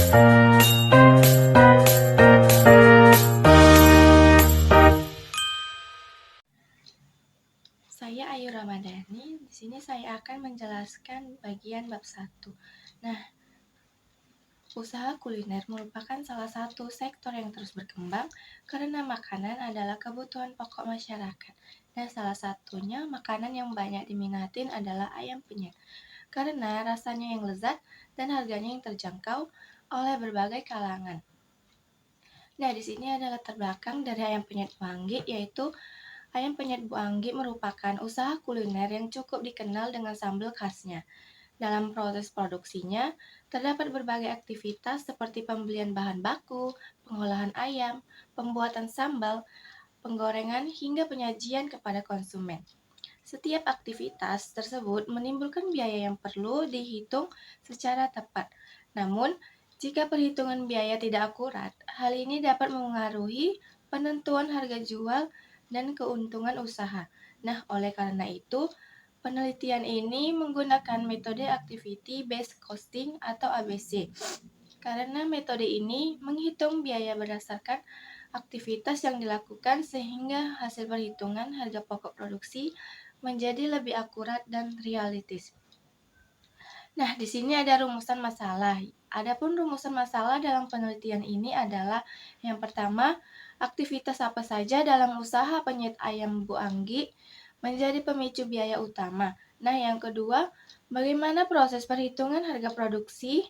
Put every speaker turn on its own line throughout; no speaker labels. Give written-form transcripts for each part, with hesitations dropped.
Saya Ayu Ramadhani. Di sini saya akan menjelaskan bagian bab 1. Nah, usaha kuliner merupakan salah satu sektor yang terus berkembang karena makanan adalah kebutuhan pokok masyarakat. Dan salah satunya makanan yang banyak diminatin adalah ayam penyet. Karena rasanya yang lezat dan harganya yang terjangkau oleh berbagai kalangan. Nah, di sini ada latar belakang dari ayam penyet Bu Anggi, yaitu ayam penyet Bu Anggi merupakan usaha kuliner yang cukup dikenal dengan sambal khasnya. Dalam proses produksinya, terdapat berbagai aktivitas seperti pembelian bahan baku, pengolahan ayam, pembuatan sambal, penggorengan, hingga penyajian kepada konsumen. Setiap aktivitas tersebut menimbulkan biaya yang perlu dihitung secara tepat. Namun, jika perhitungan biaya tidak akurat, hal ini dapat mempengaruhi penentuan harga jual dan keuntungan usaha. Nah, oleh karena itu, penelitian ini menggunakan metode Activity Based Costing atau ABC. Karena metode ini menghitung biaya berdasarkan aktivitas yang dilakukan sehingga hasil perhitungan harga pokok produksi menjadi lebih akurat dan realistis. Nah, di sini ada rumusan masalah. Adapun rumusan masalah dalam penelitian ini adalah yang pertama, aktivitas apa saja dalam usaha penyet ayam Bu Anggi menjadi pemicu biaya utama. Nah, yang kedua, bagaimana proses perhitungan harga produksi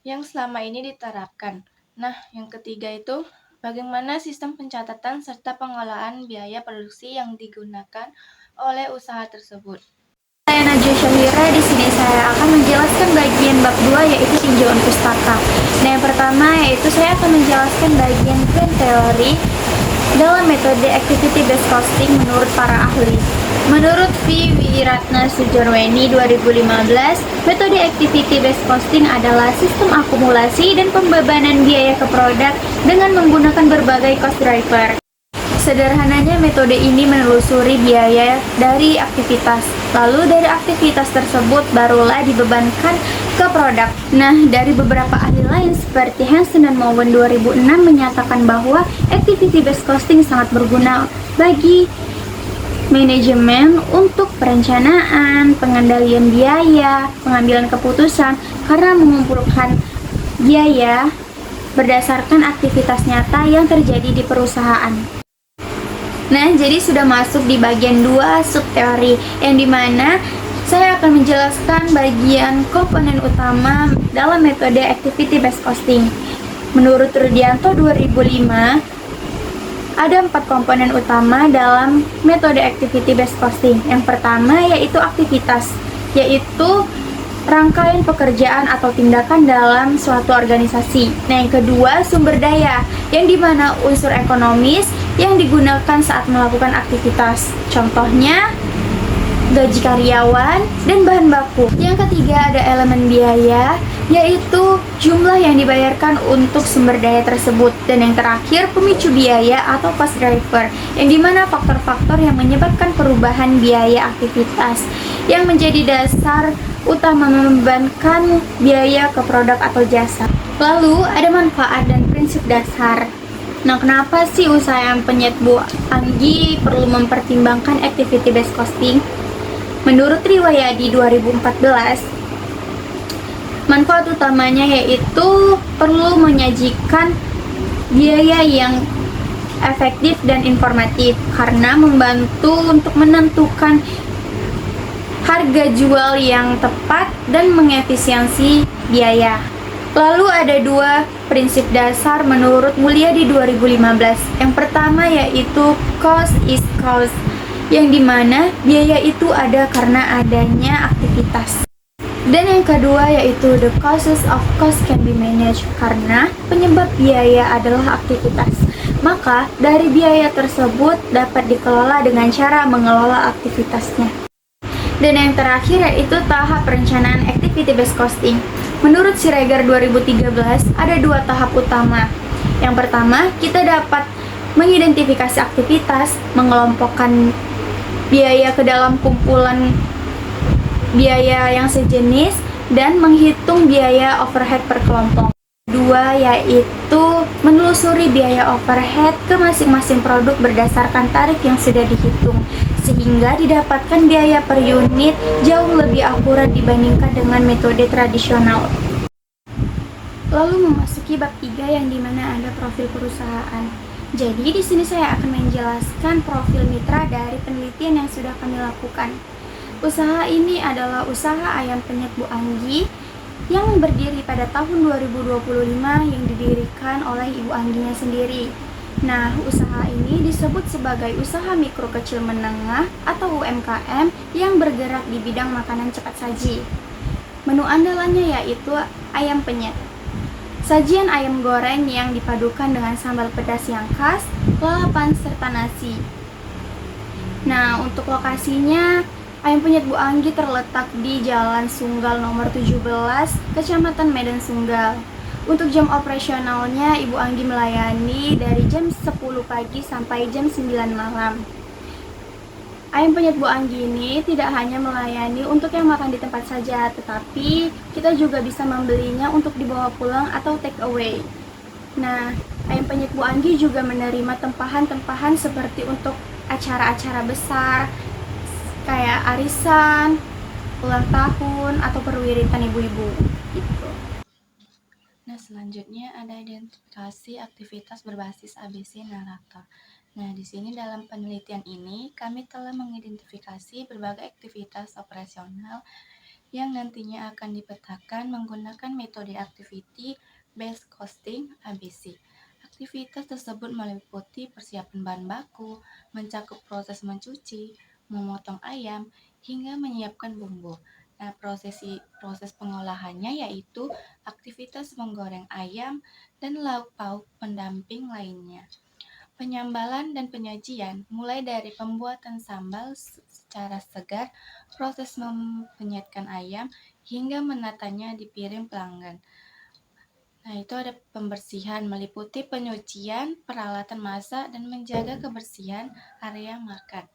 yang selama ini diterapkan. Nah, yang ketiga itu, bagaimana sistem pencatatan serta pengelolaan biaya produksi yang digunakan oleh usaha tersebut.
Saya Najwa Syahira. Di sini saya akan menjelaskan bagian bab 2, yaitu tinjauan pustaka. Nah, yang pertama yaitu saya akan menjelaskan bagian grand teori dalam metode activity based costing menurut para ahli. Menurut V. Wiratna Sujarweni 2015, metode activity based costing adalah sistem akumulasi dan pembebanan biaya ke produk dengan menggunakan berbagai cost driver. Sederhananya, metode ini menelusuri biaya dari aktivitas, lalu dari aktivitas tersebut barulah dibebankan ke produk. Nah, dari beberapa ahli lain seperti Hansen dan Mowen 2006 menyatakan bahwa activity based costing sangat berguna bagi manajemen untuk perencanaan, pengendalian biaya, pengambilan keputusan karena mengumpulkan biaya berdasarkan aktivitas nyata yang terjadi di perusahaan. Nah, jadi sudah masuk di bagian 2 subteori, yang dimana saya akan menjelaskan bagian komponen utama dalam metode activity based costing. Menurut Rudianto 2005, ada 4 komponen utama dalam metode activity based costing. Yang pertama yaitu aktivitas, yaitu rangkaian pekerjaan atau tindakan dalam suatu organisasi. Nah, yang kedua sumber daya, yang dimana unsur ekonomis yang digunakan saat melakukan aktivitas. Contohnya gaji karyawan dan bahan baku. Yang ketiga ada elemen biaya, yaitu jumlah yang dibayarkan untuk sumber daya tersebut. Dan yang terakhir pemicu biaya atau cost driver, yang dimana faktor-faktor yang menyebabkan perubahan biaya aktivitas yang menjadi dasar utama membebankan biaya ke produk atau jasa. Lalu ada manfaat dan prinsip dasar. Nah, kenapa sih usaha ayam penyet Bu Anggi perlu mempertimbangkan activity based costing? Menurut Riwayadi 2014, manfaat utamanya yaitu perlu menyajikan biaya yang efektif dan informatif karena membantu untuk menentukan harga jual yang tepat dan mengefisiensi biaya. Lalu ada 2 prinsip dasar menurut Mulyadi 2015. Yang pertama yaitu cost is cost, yang dimana biaya itu ada karena adanya aktivitas. Dan yang kedua yaitu the causes of cost can be managed, karena penyebab biaya adalah aktivitas. Maka dari biaya tersebut dapat dikelola dengan cara mengelola aktivitasnya. Dan yang terakhir yaitu tahap perencanaan activity based costing. Menurut Siregar 2013 ada 2 tahap utama. Yang pertama, kita dapat mengidentifikasi aktivitas, mengelompokkan biaya ke dalam kumpulan biaya yang sejenis, dan menghitung biaya overhead per kelompok. Dua yaitu menelusuri biaya overhead ke masing-masing produk berdasarkan tarif yang sudah dihitung, sehingga didapatkan biaya per unit jauh lebih akurat dibandingkan dengan metode tradisional. Lalu memasuki bab 3 yang dimana ada profil perusahaan. Jadi di sini saya akan menjelaskan profil mitra dari penelitian yang sudah kami lakukan. Usaha ini adalah usaha ayam penyet Bu Anggi yang berdiri pada tahun 2025 yang didirikan oleh Ibu Angginya sendiri. Nah, usaha ini disebut sebagai usaha mikro kecil menengah atau UMKM yang bergerak di bidang makanan cepat saji. Menu andalannya yaitu ayam penyet. Sajian ayam goreng yang dipadukan dengan sambal pedas yang khas, lalapan serta nasi. Nah, untuk lokasinya, ayam penyet Bu Anggi terletak di Jalan Sunggal nomor 17, Kecamatan Medan Sunggal. Untuk jam operasionalnya, Ibu Anggi melayani dari jam 10 pagi sampai jam 9 malam. Ayam penyet Bu Anggi ini tidak hanya melayani untuk yang makan di tempat saja, tetapi kita juga bisa membelinya untuk dibawa pulang atau take away. Nah, ayam penyet Bu Anggi juga menerima tempahan-tempahan seperti untuk acara-acara besar, kayak arisan, ulang tahun, atau perwiritan ibu-ibu gitu.
Nah, selanjutnya ada identifikasi aktivitas berbasis ABC narator. Nah, di sini dalam penelitian ini kami telah mengidentifikasi berbagai aktivitas operasional yang nantinya akan dipetakan menggunakan metode activity based costing ABC. Aktivitas tersebut meliputi persiapan bahan baku, mencakup proses mencuci, memotong ayam, hingga menyiapkan bumbu. Nah, proses pengolahannya yaitu aktivitas menggoreng ayam dan lauk pauk pendamping lainnya. Penyambalan dan penyajian, mulai dari pembuatan sambal secara segar, proses mempenyetkan ayam, hingga menatanya di piring pelanggan. Nah, itu ada pembersihan, meliputi penyucian, peralatan masak, dan menjaga kebersihan area makan.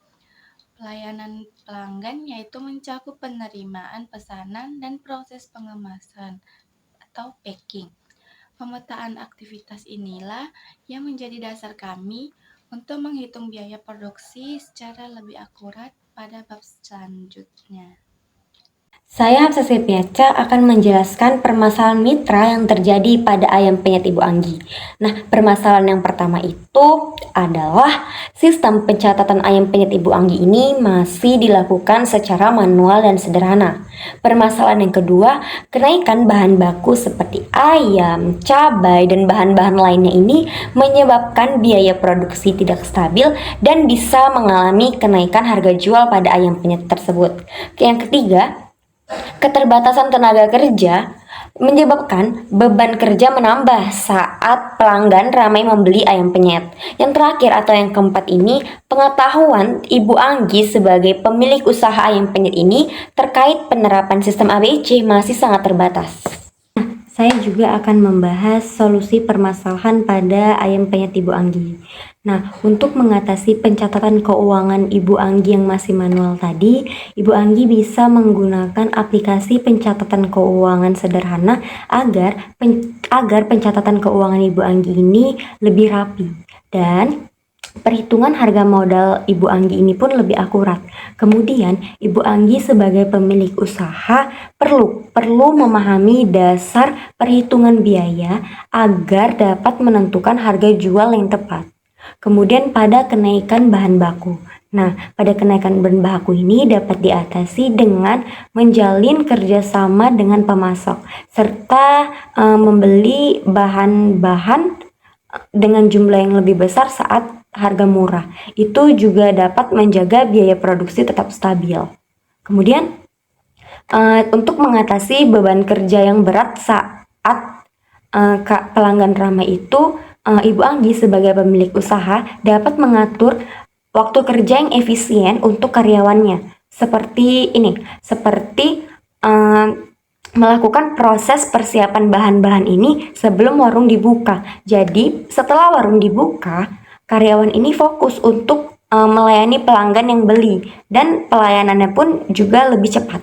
Pelayanan pelanggan yaitu mencakup penerimaan pesanan dan proses pengemasan atau packing. Pemetaan aktivitas inilah yang menjadi dasar kami untuk menghitung biaya produksi secara lebih akurat pada bab selanjutnya.
Saya Hafsah Septiaca akan menjelaskan permasalahan mitra yang terjadi pada ayam penyet Ibu Anggi. Nah, permasalahan yang pertama itu adalah sistem pencatatan ayam penyet Ibu Anggi ini masih dilakukan secara manual dan sederhana. Permasalahan yang kedua, kenaikan bahan baku seperti ayam, cabai, dan bahan-bahan lainnya ini menyebabkan biaya produksi tidak stabil dan bisa mengalami kenaikan harga jual pada ayam penyet tersebut. Yang ketiga, keterbatasan tenaga kerja menyebabkan beban kerja menambah saat pelanggan ramai membeli ayam penyet. Yang terakhir atau yang keempat ini, pengetahuan Ibu Anggi sebagai pemilik usaha ayam penyet ini terkait penerapan sistem ABC masih sangat terbatas. Saya juga akan membahas solusi permasalahan pada ayam penyet Ibu Anggi. Nah, untuk mengatasi pencatatan keuangan Ibu Anggi yang masih manual tadi, Ibu Anggi bisa menggunakan aplikasi pencatatan keuangan sederhana agar pencatatan keuangan Ibu Anggi ini lebih rapi dan perhitungan harga modal Ibu Anggi ini pun lebih akurat. Kemudian, Ibu Anggi sebagai pemilik usaha perlu memahami dasar perhitungan biaya agar dapat menentukan harga jual yang tepat. Kemudian pada kenaikan bahan baku. Nah, pada kenaikan bahan baku ini dapat diatasi dengan menjalin kerjasama dengan pemasok serta membeli bahan-bahan dengan jumlah yang lebih besar saat harga murah. Itu juga dapat menjaga biaya produksi tetap stabil. Kemudian untuk mengatasi beban kerja yang berat saat pelanggan ramai itu, Ibu Anggi sebagai pemilik usaha dapat mengatur waktu kerja yang efisien untuk karyawannya. Seperti melakukan proses persiapan bahan-bahan ini sebelum warung dibuka. Jadi setelah warung dibuka, karyawan ini fokus untuk melayani pelanggan yang beli dan pelayanannya pun juga lebih cepat.